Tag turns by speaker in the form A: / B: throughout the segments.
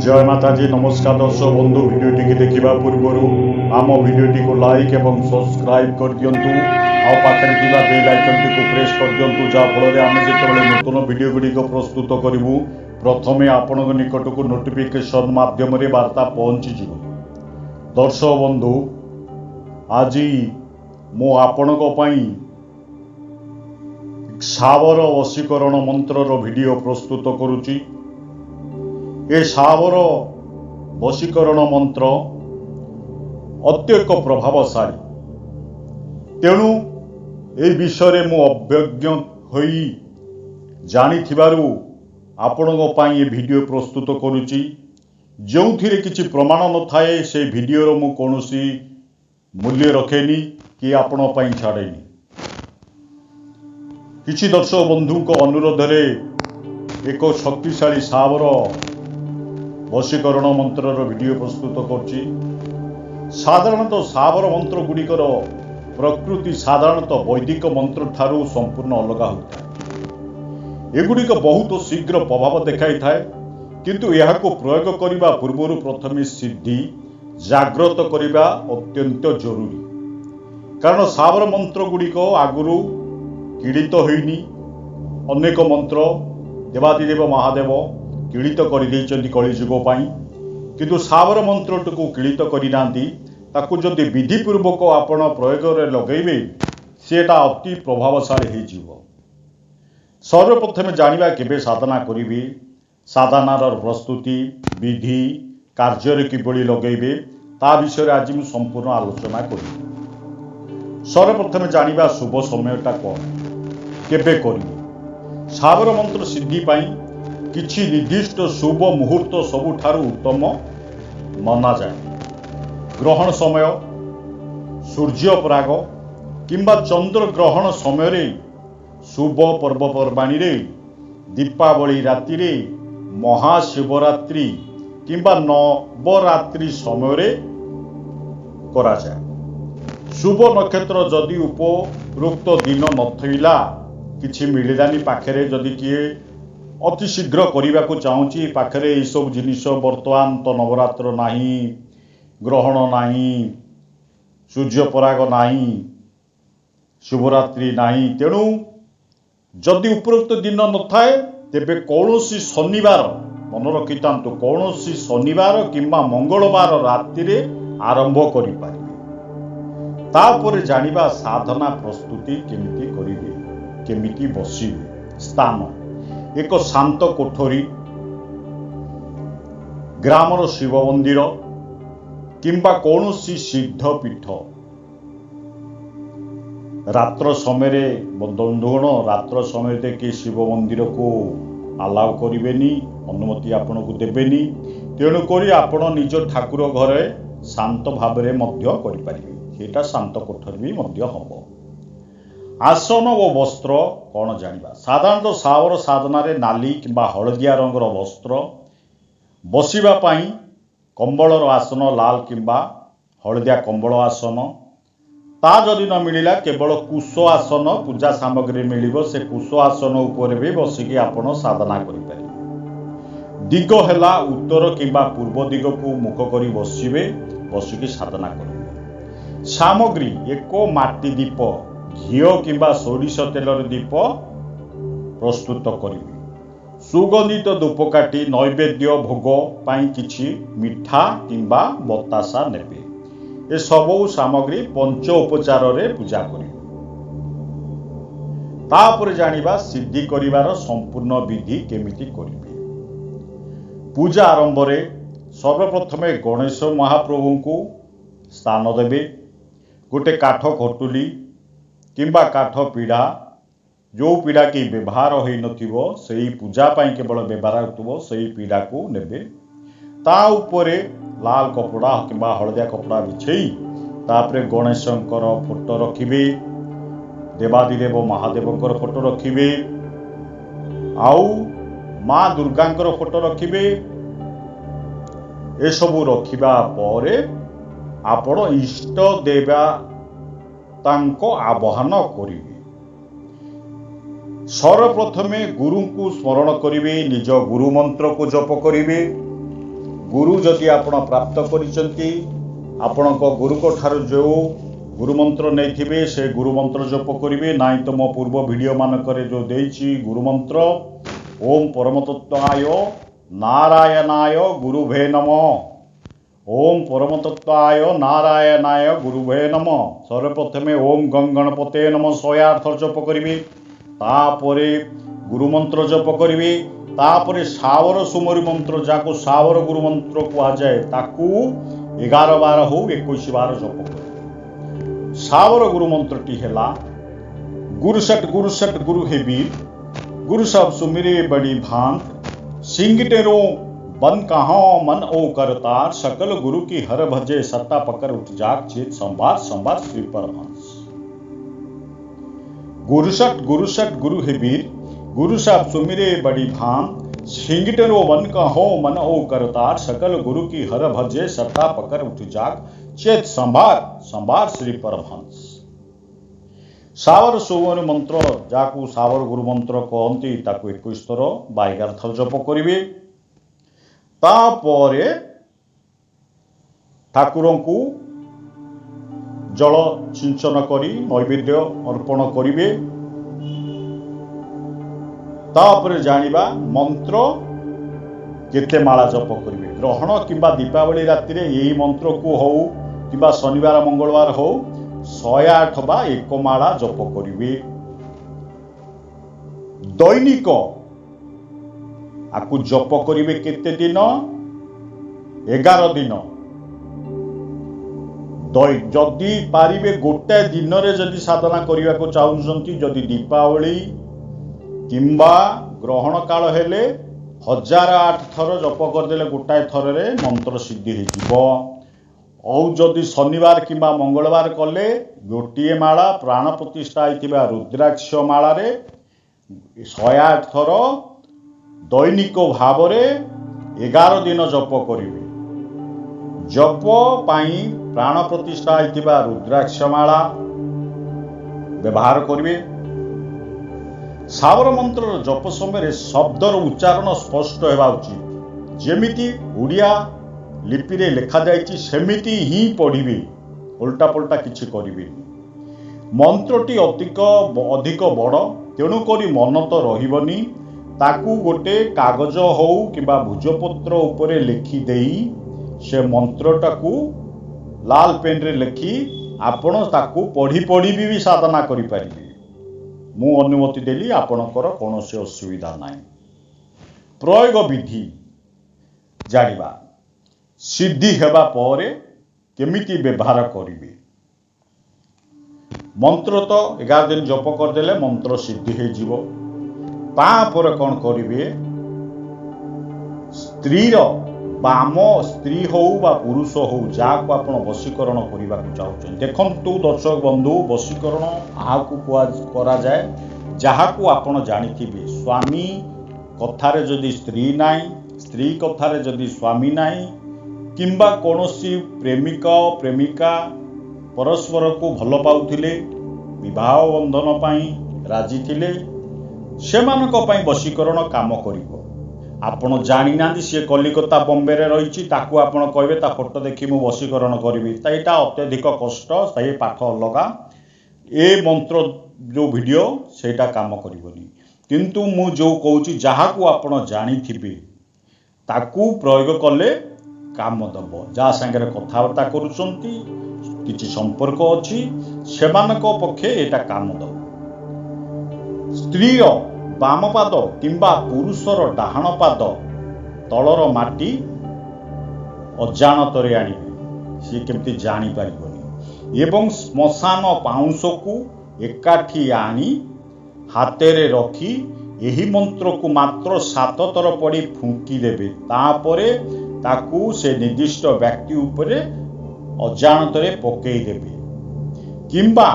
A: जय माताजी नमस्कार दर्शक बंधु भिडियोटी की देखा पूर्वर आम भिडियोटी को लाइक एवं सब्सक्राइब कर दिंतु आ पाखे बेल आइकन टी प्रेस कर दिंतु जहाँफल आम जो नूतन भिडियो गुड़िक प्रस्तुत करूँ प्रथमे आपण निकट को नोटिफिकेशन माध्यम वार्ता पहुँची दर्शक बंधु आज मु आपण सावर वशीकरण मंत्र वीडियो प्रस्तुत करुच्ची। ए सावर वशीकरण मंत्र अत्यंत प्रभावशाली तेणु ए विषय मु अभिज्ञ होई जानिथिबारु आपणो पई ए वीडियो प्रस्तुत करुच्ची। जोथिरे किछि प्रमाण न थाए से वीडियो मु कोनोसी मूल्य रखेनी कि आपण पई छाड़ेनी। किछि दर्शक बंधु को अनुरोध रे एक शक्तिशाली सावर वशीकरण मंत्र वीडियो प्रस्तुत करछि। साधारणतः सावर मंत्र गुड़िकर प्रकृति साधारणतः वैदिक मंत्र ठारू संपूर्ण अलग होता है। एगुड़िक बहुत शीघ्र प्रभाव देखाई थाए किंतु यह प्रयोग करने पूर्व प्रथमे सिद्धि जाग्रत करने अत्यंत जरूरी। कारण सावर मंत्र गुड़िक आगुरु कीड़ित होइनी अनेक मंत्र देवादिदेव महादेव कीड़ित कर कलिजुग किंतु सावर मंत्र को कीड़ित करना जदि विधिपूर्वक आपण प्रयोग लगेबे सेटा अति प्रभावशाली हो। सर्वप्रथमे जानिबा केबे साधना करिवे साधनार प्रस्तुति विधि कार्य किभली लगेबे ता विषय आज मैं संपूर्ण आलोचना करी। सर्वप्रथमे जानिबा शुभ समयटा कौन केबे करिवे। सावर मंत्र सिद्धि पाई किछि निर्दिष्ट शुभ मुहूर्त सबुठारु उत्तम मना जाए। ग्रहण समय सूर्य पराग किंबा चंद्र ग्रहण समय रे शुभ पर्वपर्वाणी रे दीपावली राति रे महाशिवरात्रि किंबा नवरात्रि समय रे करा जाए। शुभ नक्षत्र जदि उपरोक्त दिन नथैला किछि मिलिलानी पाखरे जदि किए अति शीघ्र करने को चाहूँगी पाखरे ये सब जिनिष बर्तमान तो नवरात्र नाही ग्रहण नाही सूर्य पराग नाही शिवरात्रि नाही तेणु जदि उपरोक्त दिन न थाए तेबे कौनसी शनिवार मन रखिता कौनसी शनिवार किंबा मंगलवार राति रे आरंभ करि पारिबे। तापर जानिबा साधना प्रस्तुति केमिति करिवे केमिति बसिबे। स्थान एक शांत कोठरी ग्रामर शिव मंदिर किंबा कौनसी सिद्ध पीठ। रात्र समय बंधुगण रात्र समय कि शिव मंदिर को अलाउ करेनि अनुमति आपन को देवेनि तेणुक आपण निज ठाकुर घरे शांत भाव सेटा शांत कोठरी भी हम। आसन और वस्त्र कौन जानिबा। साधारणतः सावर साधना रे नाली किंबा हलदिया रंगर वस्त्र बसिबा पाई कंबलर आसन लाल किंबा हलदिया कंबल आसन ता जदि न मिलिला केवल कुश आसन पूजा सामग्री मिलिबो से कुश आसन उपर भी बसिकी आपण साधना करि पारिबे। दिग हेला उत्तर किंबा पूर्व दिग को मुख करी बसिबे बसिकी साधना करिबे। सामग्री एक माटी दीप घी किंबा सोरिष तेलर दीप प्रस्तुत करिवे। सुगंधित धूपकाठी नैवेद्य भोग पाई किछि मिठा किंबा बतासा नेबे। ए सबु सामग्री पंच उपचार रे पूजा करिवे। तापर जानिबा सिद्धि करिवार संपूर्ण विधि केमिति करिवे। पूजा आरंभ रे सर्वप्रथमे गणेश महाप्रभु को स्थान देबे। गोटे काठ खटुली किंबा काठ पीढ़ा जो पीढ़ा की व्यवहार हो नथिबो सेही पूजा पाई केवल व्यवहार होतबो सेही पीढ़ा को नेबे। ता उपरे लाल कपड़ा किंबा हलदिया कपड़ा बिछेई तापरे गणेशंकर फोटो रखिबे देवादिदेव महादेवंकर फोटो रखिबे आउ माँ दुर्गांकर फोटो रखिबे। ए सबु रखिबा परे आपण इष्ट देवा तांको आवाहन करिवे। सर्वप्रथमे गुरु को स्मरण करिवे निज गुरु मंत्र को जप करिवे गुरु जदि आपण प्राप्त करिसंती आपणक गुरुको ठारू जो गुरु मंत्र नहीं से गुरु मंत्र जप करेंगे ना तो मो पूर्व वीडियो मानक जो देछि गुरु मंत्र ओम परमतत्वाय नारायणाय गुरुभे नमः ओम परमतत्वाय नारायणाय गुरुभे नमः सर्वप्रथमे ओम गं गणपते नमः 108 थर जप करेंगे तापरे गुरु मंत्र जप करेंगे तापरे सावर सुमरी मंत्र जाको सावर गुरु मंत्र कहुए ताकू 11 बार हो 21 बार जप कर सावर गुरु मंत्रटी है गुरुसट गुरु हे वीर गुरु सब सुमिरे बड़ी भांत सिंगटेरो बन कहा मन ओ करतार सकल गुरु की हर भजे सत्ता पकड़ उठ जाग चेत संवार संवार श्री परमहंस गुरुसट गुरु हे वीर गुरु सब सुमिरे बड़ी भांत सिंगटेरो बन कहो मन ओ करतार सकल गुरु की हर भजे सत्ता पकड़ उठ जाग चेत संभार संभार श्री परमहंस सावर सुमरी मंत्र जाकू सावर गुरु मंत्र कहती 21 थर 11 थर जप करेंगे तापरे ठाकुर को जल सिंचन करी नैवेद्य अर्पण करेंगे तापरे जानिबा मंत्र केते माला जप करेंगे ग्रहण किंबा दीपावली राति रे यही मंत्र को हो किंबा शनिवार मंगलवार हो 108 बा 1 माला जप करेंगे दैनिक आकु जप करेंगे केते दिन 11 दिन जदि पारिबे गोटे दिन रे जदि साधना करने को चाहूँगी जदि दीपावली किंबा ग्रहण काल हेले 1008 थर जप करदे गोटाए थर रे मंत्र सिद्धि हो और जदि शनिवार किंबा मंगलवार कले गोटे माला प्राण प्रतिष्ठा होता रुद्राक्ष माला रे 108 थर दैनिक भाव रे 11 दिन जप करेंगे जप पाई प्राण प्रतिष्ठा होता रुद्राक्ष माला व्यवहार करेंगे सावर मंत्र जप समय शब्दर उच्चारण स्पष्ट होगा उचित जेमिति ओडिया लिपि रे लिखा जाइछि सेमिति ही पढ़िबे उल्टा पल्टा किछि करिबे मंत्रटी अधिक बड़ तेणु करी मन तो रहिबनी ताकू गोटे कागज हो किबा भुजपत्र उपरे लिखि देई से मंत्रटाकू लाल पेन रे लिखि आपण ताकू पढ़ी पढ़ी भी साधना करि पारिबे मु अनुमति देली आपणकर कौन से असुविधा ना प्रयोग विधि जानिबा सिद्धि हेबा परे केमिति व्यवहार करिवे मंत्र तो 11 दिन जप करदेले मंत्र सिद्धि हो जीवो तापर कौन करिवे स्त्रीर बाम स्त्री हो बा पुरुष हो जाको आपण वशीकरण करने को चाहते देखंतु दर्शक बंधु वशीकरण आहाकू करा जाए जहाकू आपण जानिथिबे स्वामी कथारे जदि स्त्री नाई स्त्री कथारे जदि स्वामी नाई किंबा कौनसी प्रेमिका प्रेमिका परस्पर को भल पाउथिले विवाह बंधन पाई राजी थिले सेमानक पाई वशीकरण काम करिवो आपण जानी ना सी कलिकता बम्बे रे रही ताकू आपण कहबे ता फोटो देखी मु वशीकरण करी ताईटा अत्यधिक कष्ट सही पाठ अलगा ए मंत्र जो वीडियो सेटा काम करिवनी किंतु मु जो कहूची जहाकू आपण जानिथिबे ताकू प्रयोग कले काम दब जहाँ सांगे कथबार्ता करुचंती किछि संपर्क अछि सेमानक पक्षे एटा काम दब स्त्रीर बाम पाद किंबा पुरुषर डाहाण पाद तलर माटी अजाणतरे आनिबे सी केमती जानी पारिबनी एवं श्मशान पाउंस को एकाठी आनी हातेरे रखी एही मंत्र को मात्र 7 थर पड़ी फुंकी देबे तापरे ताकू से निर्दिष्ट व्यक्ति उपरे अजाणतरे पकई देबे किंबा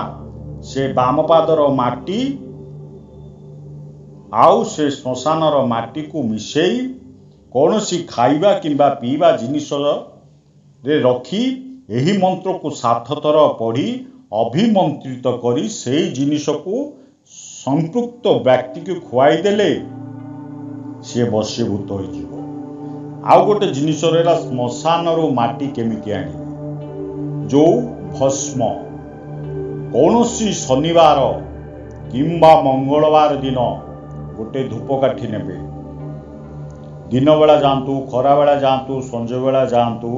A: से बाम पादर माटी आउ से श्मशानर माटी को मिसेई कौन सी खाइबा किंबा पीवा जिनिस रे रखी एही मंत्र को 7 थर पढ़ी अभिमंत्रित करी से जिनिस को संपृक्त व्यक्ति को खुआई देले सी वशीभूत हो आउ गोटे जिनिस रहा श्मशान माटी केमिति आनिबे जो भस्म कौन शनिवार किंबा मंगलवार दिन गोटे धूपकाठी नेबे दिन बेला जातु खरा बेला जातु संज बेला जातु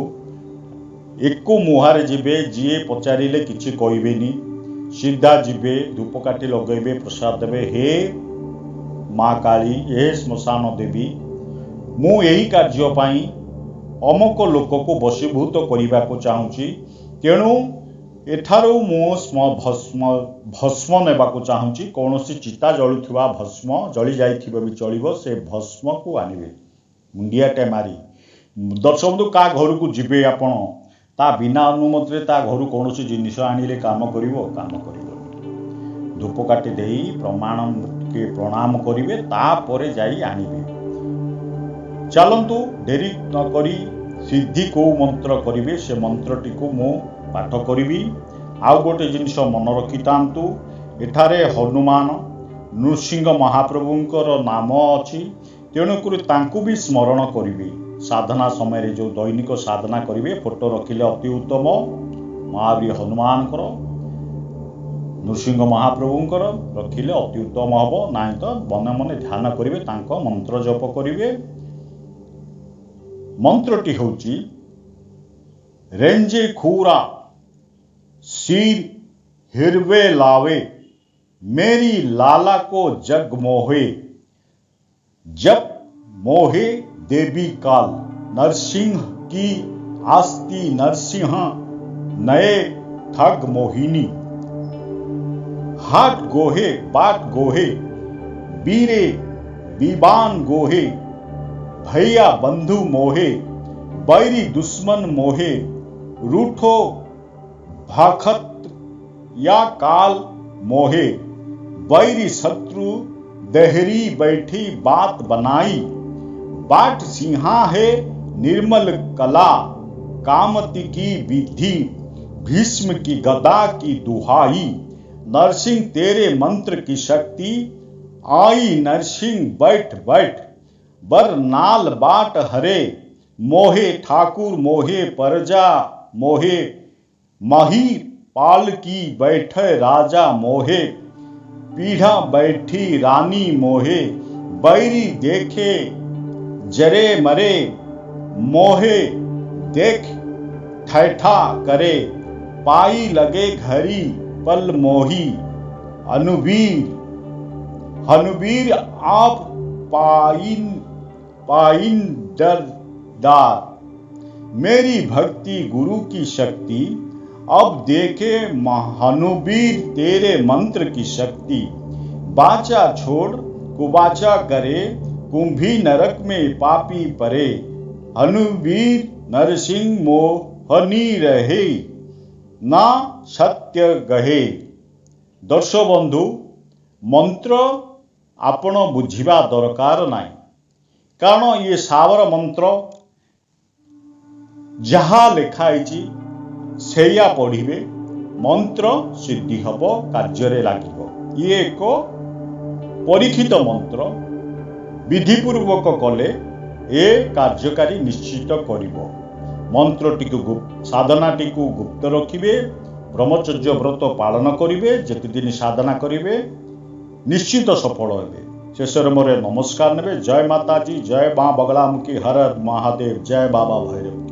A: एक मुहारे जीवे जी पचारे किसी कहबेनी सीधा जीवे धूपकाठी लगेबे प्रसाद देवे हे माँ काली हे श्मशान देवी मु यही कार्यपाई अमुक लोक को वशीभूत करने को चाहूँगी तेणु एठारू मु भस्म नेबा को चाहूँगी कौन चिता जलुवा भस्म जली जाइथिबो भी चलिबो से भस्म को आनिबे मुंडियाटे मारी दर्शक का घर को जीवे आपण ता बिना अनुमति ता घर कौन जिनिस आनिले काम करिवो काम करिवो धूपकाठी देई प्रमाण के प्रणाम करिवे तापरे जाई आनिबे चलंतु देरी न करी सिद्धि को मंत्र करिवे से मंत्रटी को मु पाठ करिवी आउ गोटे जिनिस मन रखि तांतु एठारे हनुमान नृसिंह महाप्रभुंकर नाम अछि तेणुक तांकु भी स्मरण करिवे साधना समय जो दैनिक साधना करिवे फोटो रखिले अति उत्तम महावीर हनुमान नृसिंह महाप्रभुंकर रखिले अति उत्तम हम ना तो मन मन ध्यान करिवे तांको मंत्र जप करिवे मंत्रटी होची रेंजे खूरा सिर हिरवे लावे मेरी लाला को जग मोहे जब मोहे देवी काल नरसिंह की आस्ती नरसिंह नए ठग मोहिनी हाट गोहे बाट गोहे बीरे बीबान गोहे भैया बंधु मोहे बैरी दुश्मन मोहे रूठो भाखत या काल मोहे बैरी शत्रु दहरी बैठी बात बनाई बाट सिंहा है निर्मल कला कामति की विधि भीष्म की गदा की दुहाई नरसिंह तेरे मंत्र की शक्ति आई नरसिंह बैठ बैठ बर नाल बाट हरे मोहे ठाकुर मोहे परजा मोहे मही पाल की बैठे राजा मोहे पीढ़ा बैठी रानी मोहे बैरी देखे जरे मरे मोहे देख ठैठा करे पाई लगे घरी पल मोही हनुवीर आप पाइन डरदार मेरी भक्ति गुरु की शक्ति अब देखे हनुवीर तेरे मंत्र की शक्ति बाचा छोड़ कुबाचा करे कुंभी नरक में पापी परे हनुवीर नरसिंह मोहनी रहे ना सत्य गहे दर्शक बंधु मंत्र आपण बुझिबा दरकार नाही कारण ये सावर मंत्र जहा लिखाई सेया पढ़िबे मंत्र सिद्धि हब कार्य लागिबो ये एक परीक्षित मंत्र विधिपूर्वक कले ए कार्यकारी निश्चित करिबो मंत्रटी को साधनाटी को गुप्त रखिबे ब्रह्मचर्य व्रत पालन करिवे जेते दिन साधना करिवे निश्चित सफल हेबे शेष मोरे नमस्कार नेबे जय माता जी जय मां बगलामुखी हर महादेव जय बाबा भैरव।